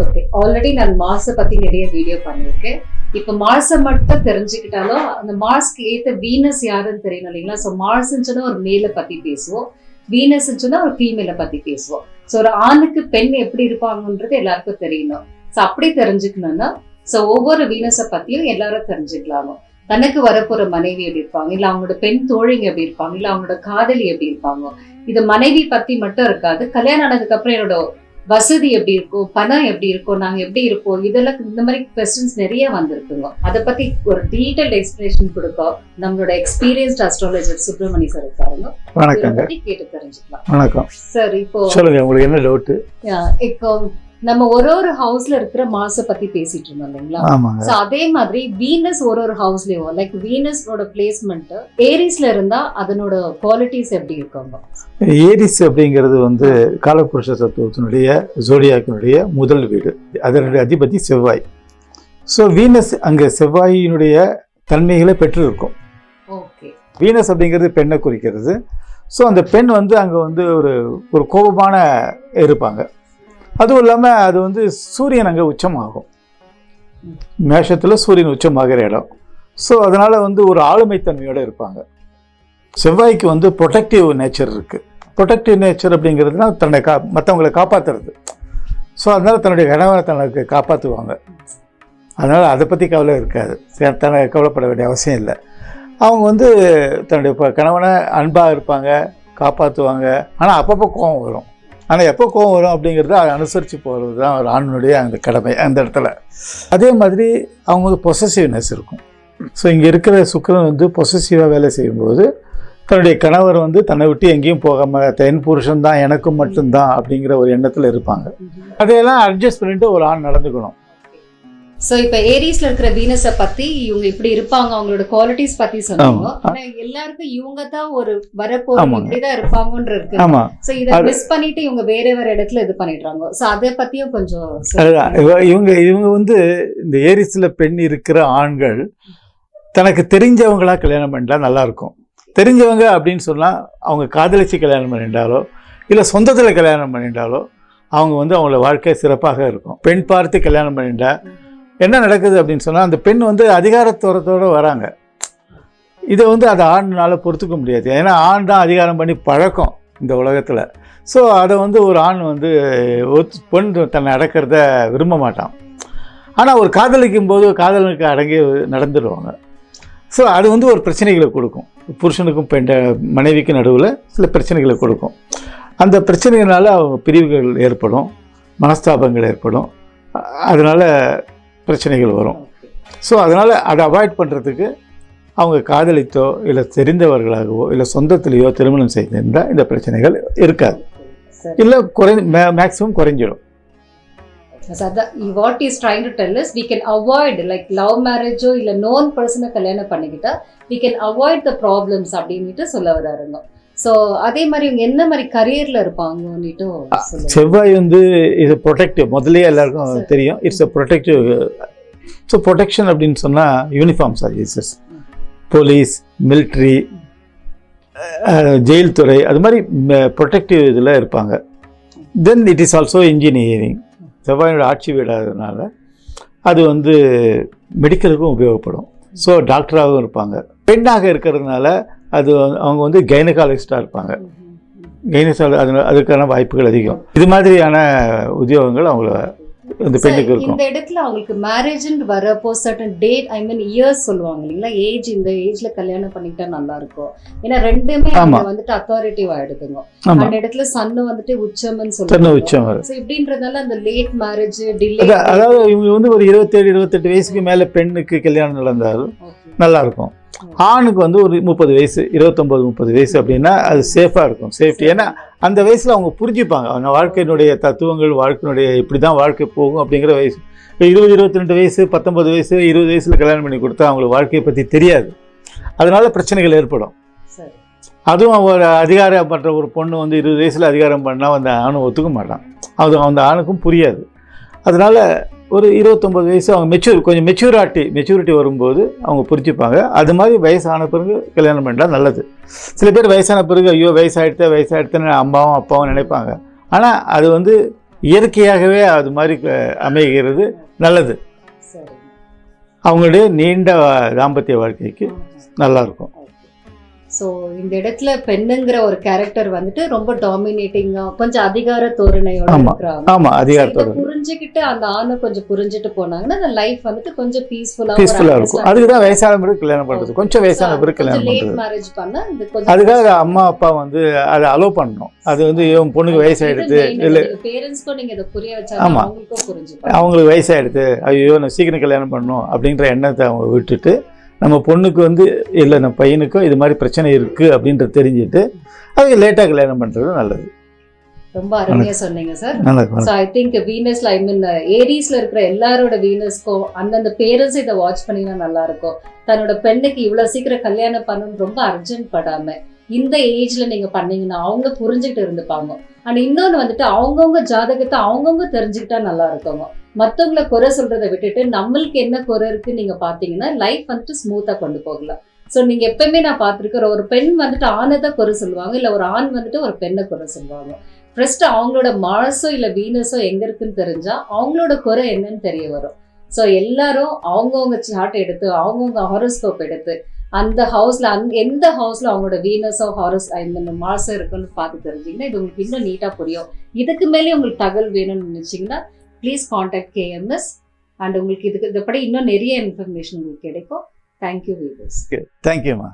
Okay, already நான் மார்ஸை பத்தி நிறைய வீடியோ பண்ணியிருக்கேன். இப்ப மார்ஸை மட்டும் தெரிஞ்சுக்கிட்டாலும் அந்த மார்ஸ்க்கு ஏத்த வீனஸ் யாருன்னு தெரியணும் இல்லைங்களா? ஸோ மார்ஸ்ன்னு ஒரு மேலை பத்தி பேசுவோம், வீனஸ்ன்னு ஒரு ஃபீமேலை பத்தி பேசுவோம். ஸோ ஒரு ஆணுக்கு பெண் எப்படி இருப்பாங்கன்றது எல்லாருக்கும் தெரியணும். ஸோ அப்படி தெரிஞ்சுக்கணும்னா ஸோ ஒவ்வொரு வீனஸை பத்தியும் எல்லாரும் தெரிஞ்சுக்கலாமோ. தனக்கு வரப்போற மனைவி எப்படி இருப்பாங்க, இல்ல அவங்களோட பெண் தோழிங்க எப்படி இருப்பாங்க, இல்ல அவங்களோட காதலி எப்படி இருப்பாங்க. இது மனைவி பத்தி மட்டும் இருக்காது, கல்யாணம் ஆனதுக்கு அப்புறம் என்னோட வசதி எப்படி இருக்கும், பணம் எப்படி இருக்கும், நாங்க எப்படி இருப்போம், இதெல்லாம் இந்த மாதிரி கொஸ்டின்ஸ் நிறைய வந்திருக்குங்க. அதை பத்தி ஒரு டீடைல்ட் எக்ஸ்பிளேஷன் கொடுக்க நம்மளோட எக்ஸ்பீரியன்ஸ்ட் அஸ்ட்ராலஜர் சுப்பிரமணி சார் இருக்காருங்க. வணக்கம், கேட்டு தெரிஞ்சுக்கலாம். வணக்கம் சார். இப்போ சொல்லுங்க, உங்களுக்கு என்ன டவுட்? இப்போ நம்ம ஒரு ஹவுஸ்ல இருக்கிற மாச பத்தி பேசிட்டு இருந்தோம் இல்லைங்களா? சோ அதே மாதிரி வீனஸ் ஒரு ஹவுஸ்லயும் லைக் வீனஸோட பிளேஸ்மெண்ட் ஏரிஸ்ல இருந்தா அதனோட குவாலிட்டிஸ் எப்படி இருக்காங்க? ஏரிஸ் அப்படிங்கிறது வந்து காலபுருஷ தத்துவத்தினுடைய ஜோடியாக்கினுடைய முதல் வீடு, அதனுடைய அதிபதி செவ்வாய். ஸோ வீனஸ் அங்கே செவ்வாயினுடைய தன்மைகளை பெற்று இருக்கும். ஓகே. வீனஸ் அப்படிங்கிறது பெண்ணை குறிக்கிறது. ஸோ அந்த பெண் வந்து அங்கே வந்து ஒரு கோபமான இருப்பாங்க. அதுவும் இல்லாமல் அது வந்து சூரியன் அங்கே உச்சமாகும், மேஷத்தில் சூரியன் உச்சமாகிற இடம். ஸோ அதனால் வந்து ஒரு ஆளுமைத்தன்மையோடு இருப்பாங்க. செவ்வாய்க்கு வந்து ப்ரொடெக்டிவ் நேச்சர் இருக்குது. ப்ரொடெக்டிவ் நேச்சர் அப்படிங்கிறதுனா தன்னை மற்றவங்களை காப்பாற்றுறது. ஸோ அதனால் தன்னுடைய கணவனை தனக்கு காப்பாற்றுவாங்க. அதனால் அதை பற்றி கவலை இருக்காது, தன்னை கவலைப்பட வேண்டிய அவசியம் இல்லை. அவங்க வந்து தன்னுடைய கணவனை அன்பாக இருப்பாங்க, காப்பாற்றுவாங்க. ஆனால் அப்பப்போ கோபம் வரும். ஆனால் எப்போ கோவம் வரும் அப்படிங்கிறத அதை அனுசரித்து போகிறது தான் ஒரு ஆணுடைய அந்த கடமை அந்த இடத்துல. அதே மாதிரி அவங்க வந்து பொசசிவ்னஸ் இருக்கும். ஸோ இங்கே இருக்கிற சுக்கிரன் வந்து பொசசிவாக வேலை செய்யும்போது தன்னுடைய கணவர் வந்து தன்னை விட்டு எங்கேயும் போகாமல் என் புருஷன் தான் எனக்கும் மட்டும்தான் அப்படிங்கிற ஒரு எண்ணத்தில் இருப்பாங்க. அதையெல்லாம் அட்ஜஸ்ட் பண்ணிட்டு ஒரு ஆண் நடந்துக்கணும். சோ இப்ப ஏரிஸ்ல இருக்கிற வீனஸை பத்தி இவங்க இப்படி இருப்பாங்க, அவங்களோட குவாலிட்டிஸ் பத்தி சொன்னாங்க. ஆனா எல்லாருக்கும் இவங்க தான் ஒரு வரப்போற இப்படிதான் இருப்பாங்கன்ற இருக்கு. சோ இத மிஸ் பண்ணிட்டு இவங்க வேற இடத்துல இது பண்ணிடுறாங்க. சோ அத பத்தியும் கொஞ்சம் இவங்க வந்து இந்த ஏரிஸ்ல பெண் இருக்கிற ஆண்கள் தனக்கு தெரிஞ்சவங்களா கல்யாணம் பண்ணிட்டா நல்லா இருக்கும். தெரிஞ்சவங்க அப்படின்னு சொன்னா அவங்க காதலிச்சு கல்யாணம் பண்ணிட்டாலோ இல்ல சொந்தத்துல கல்யாணம் பண்ணிட்டாலோ அவங்க வந்து அவங்களோட வாழ்க்கை சிறப்பாக இருக்கும். பெண் பார்த்து கல்யாணம் பண்ணிட்டா என்ன நடக்குது அப்படின்னு சொன்னால் அந்த பெண் வந்து அதிகாரத்தோரத்தோடு வராங்க. இதை வந்து அதை ஆண்னால பொறுத்துக்க முடியாது. ஏன்னா ஆண் தான் அதிகாரம் பண்ணி பழக்கம் இந்த உலகத்தில். ஸோ அதை வந்து ஒரு ஆண் வந்து பெண் தன்னை அடக்கிறத விரும்ப மாட்டான். ஆனால் ஒரு காதலிக்கும் போது காதலனுக்கு அடங்கி நடந்துடுவாங்க. ஸோ அது வந்து ஒரு பிரச்சனைகளை கொடுக்கும். புருஷனுக்கும் மனைவிக்கும் நடுவில் சில பிரச்சனைகளை கொடுக்கும். அந்த பிரச்சனைகளால் அவங்க பிரிவுகள் ஏற்படும், மனஸ்தாபங்கள் ஏற்படும், அதனால் பிரச்சனைகள் வரும். ஸோ அதனால் அதை அவாய்ட் பண்ணுறதுக்கு அவங்க காதலித்தோ இல்லை தெரிந்தவர்களாகவோ இல்லை சொந்தத்திலேயோ திருமணம் செய்திருந்தால் இந்த பிரச்சனைகள் இருக்காது, இல்லை மேக்ஸிமம் குறைஞ்சிடும். What is trying to tell us, we can avoid like love marriage ஓ இல்லை known person கல்யாணம் பண்ணிக்கிட்டா we can avoid the problems அப்படின்ட்டு சொல்ல வராருங்க. ஸோ அதே மாதிரி இவங்க என்ன மாதிரி கரியர்ல இருப்பாங்கன்னுட்டு செவ்வாய் வந்து இது ப்ரொடெக்டிவ். முதலே எல்லாருக்கும் தெரியும், it's a protective. So protection அப்படின்னு சொன்னால் uniform services, police, military, jail துறை, அது மாதிரி ப்ரொடெக்டிவ் இதில் இருப்பாங்க. Then it is also engineering. செவ்வாயோட ஆட்சி வீடாததுனால அது வந்து மெடிக்கலுக்கும் உபயோகப்படும். ஸோ டாக்டராகவும் இருப்பாங்க. பெண்ணாக இருக்கிறதுனால அது அவங்க வந்து கைனகாலஜிஸ்டாக இருப்பாங்க. அதுக்கான வாய்ப்புகள் அதிகம். இது மாதிரியான உத்தியோகங்கள் அவங்கள இந்த பெண்ணுக்கு இருக்கும். இந்த இடத்துல அவங்களுக்கு மேரேஜ்னு வரப்போ சர்டன் டேட், ஐ மீன் இயர்ஸ் சொல்லுவாங்க இல்லைங்களா? ஏஜ், இந்த ஏஜ்ல கல்யாணம் பண்ணிக்கிட்டா நல்லா இருக்கும். ஏன்னா ரெண்டுமே வந்துட்டு அத்தாரிட்டிவ் ஆயிடுதுங்க. அந்த இடத்துல சன்னு வந்துட்டு உச்சம்னு சொல்லுவாங்க. சோ இப்படின்றதால அந்த லேட் மேரேஜ் டிலே, அதாவது இவங்க வந்து ஒரு 27-28 வயசுக்கு மேல பெண்ணுக்கு கல்யாணம் நடந்தாலும் நல்லா இருக்கும். ஆணுக்கு வந்து ஒரு 30 வயசு, 29-30 வயசு அப்படின்னா அது சேஃபாக இருக்கும், சேஃப்டி. ஏன்னா அந்த வயசில் அவங்க புரிஞ்சுப்பாங்க அவங்க வாழ்க்கையினுடைய தத்துவங்கள், வாழ்க்கையினுடைய இப்படி தான் வாழ்க்கை போகும் அப்படிங்கிற வயசு. 20-22 வயசு, 19 வயசு, 20 வயசில் கல்யாணம் பண்ணி கொடுத்தா அவங்களுக்கு வாழ்க்கையை பற்றி தெரியாது. அதனால பிரச்சனைகள் ஏற்படும். அதுவும் ஒரு அதிகாரம் பண்ணுற ஒரு பொண்ணு வந்து 20 வயசில் அதிகாரம் பண்ணால் அந்த ஆணும் ஒத்துக்க மாட்டான். அது அந்த ஆணுக்கும் புரியாது. அதனால் ஒரு 29 வயசு அவங்க கொஞ்சம் மெச்சூரிட்டி வரும்போது அவங்க புரிஞ்சுப்பாங்க. அது மாதிரி வயசான பிறகு கல்யாணம் பண்ணால் நல்லது. சில பேர் வயசான பிறகு ஐயோ வயசாகிடுத்தேன்னு அம்மாவும் அப்பாவும் நினைப்பாங்க. ஆனால் அது வந்து இயற்கையாகவே அது மாதிரி அமைகிறது நல்லது. சரி. அவங்களுடைய நீண்ட தாம்பத்திய வாழ்க்கைக்கு நல்லாயிருக்கும். ஸோ இந்த இடத்துல பெண்ணுங்கிற ஒரு கேரக்டர் வந்துட்டு ரொம்ப டாமினேட்டிங்கா கொஞ்சம் அதிகார தோரணையோட இருக்கிறாங்க. ஆமா, அதிகாரத்தோட புரிஞ்சுக்கிட்டு அந்த ஆணை கொஞ்சம் புரிஞ்சுட்டு போனாங்கன்னா அந்த லைஃப் வந்துட்டு கொஞ்சம் பீஸ்ஃபுல்லா இருக்கும். அதுக்குதான் வயசான பிறகு கல்யாணம் பண்றது, கொஞ்சம் வயசான பிறகு கல்யாணம் பண்றது. மேரேஜ் பண்ணா அதுக்காக அம்மா அப்பா வந்து அதை அலோவ் பண்ணணும். அது வந்து இவன் பொண்ணுக்கு வயசாயிடுது இல்ல, பேரண்ட்ஸ்க்கும் நீங்க இதை புரிய வச்சா ஆமா அவங்களுக்கும் புரிஞ்சுப்பாங்க. அவங்களுக்கு வயசாயிடுது, ஐயோ நான் சீக்கிரம் கல்யாணம் பண்ணணும் அப்படின்ற எண்ணத்தை அவங்க விட்டுட்டு, நம்ம பொண்ணுக்கு வந்து இல்லை நம்ம பையனுக்கும் இது மாதிரி பிரச்சனை இருக்குது அப்படின்றது தெரிஞ்சுட்டு அவங்க லேட்டாக கல்யாணம் பண்ணுறது நல்லது. ரொம்ப அருமையாக சொன்னீங்க சார். நல்லா. ஸோ ஐ திங்க் வீனஸ்ல ஐ மீன் ஏரிஸ்ல இருக்கிற எல்லாரோட வீனஸ்க்கும் அந்தந்த பேரண்ட்ஸ் இதை வாட்ச் பண்ணினா நல்லா இருக்கும். தன்னோட பெண்ணுக்கு இவ்வளவு சீக்கிரம் கல்யாணம் பண்ணணும்னு ரொம்ப அர்ஜென்ட் படாம இந்த ஏஜ்ல நீங்க பண்ணீங்கன்னா அவங்க புரிஞ்சுக்கிட்டு இருந்துப்பாங்க. அண்ட் இன்னொன்று வந்துட்டு அவங்கவுங்க ஜாதகத்தை அவங்கவுங்க தெரிஞ்சுக்கிட்டா நல்லா இருக்குங்க. மற்றவங்களை குறை சொல்றதை விட்டுட்டு நம்மளுக்கு என்ன குறை இருக்குன்னு நீங்க பாத்தீங்கன்னா லைஃப் வந்துட்டு ஸ்மூத்தா கொண்டு போகலாம். ஸோ நீங்க எப்பவுமே நான் பார்த்துருக்கிற ஒரு பெண் வந்துட்டு ஆணை தான் குறை சொல்லுவாங்க, இல்லை ஒரு ஆண் வந்துட்டு ஒரு பெண்ணை குறை சொல்லுவாங்க. ஃபர்ஸ்ட் அவங்களோட மார்ஸோ இல்லை வீனஸோ எங்க இருக்குன்னு தெரிஞ்சா அவங்களோட குறை என்னன்னு தெரிய வரும். ஸோ எல்லாரும் அவங்கவுங்க சார்ட் எடுத்து அவங்கவுங்க ஹாரோஸ்கோப் எடுத்து அந்த ஹவுஸ்ல எந்த ஹவுஸ்ல அவங்களோட வீனஸோ ஹாரோஸ் இந்த மார்ஸோ இருக்குன்னு பார்த்து தெரிஞ்சிங்கன்னா இது உங்களுக்கு இன்னும் நீட்டா புரியும். இதுக்கு மேலே உங்களுக்கு தகவல் வேணும்னு நினைச்சீங்கன்னா ப்ளீஸ் கான்டாக்ட் KMS அண்ட் உங்களுக்கு இதுக்கு இதைப்படி இன்னும் நிறைய இன்ஃபர்மேஷன் உங்களுக்கு கிடைக்கும். Thank you viewers. தேங்க்யூம்மா.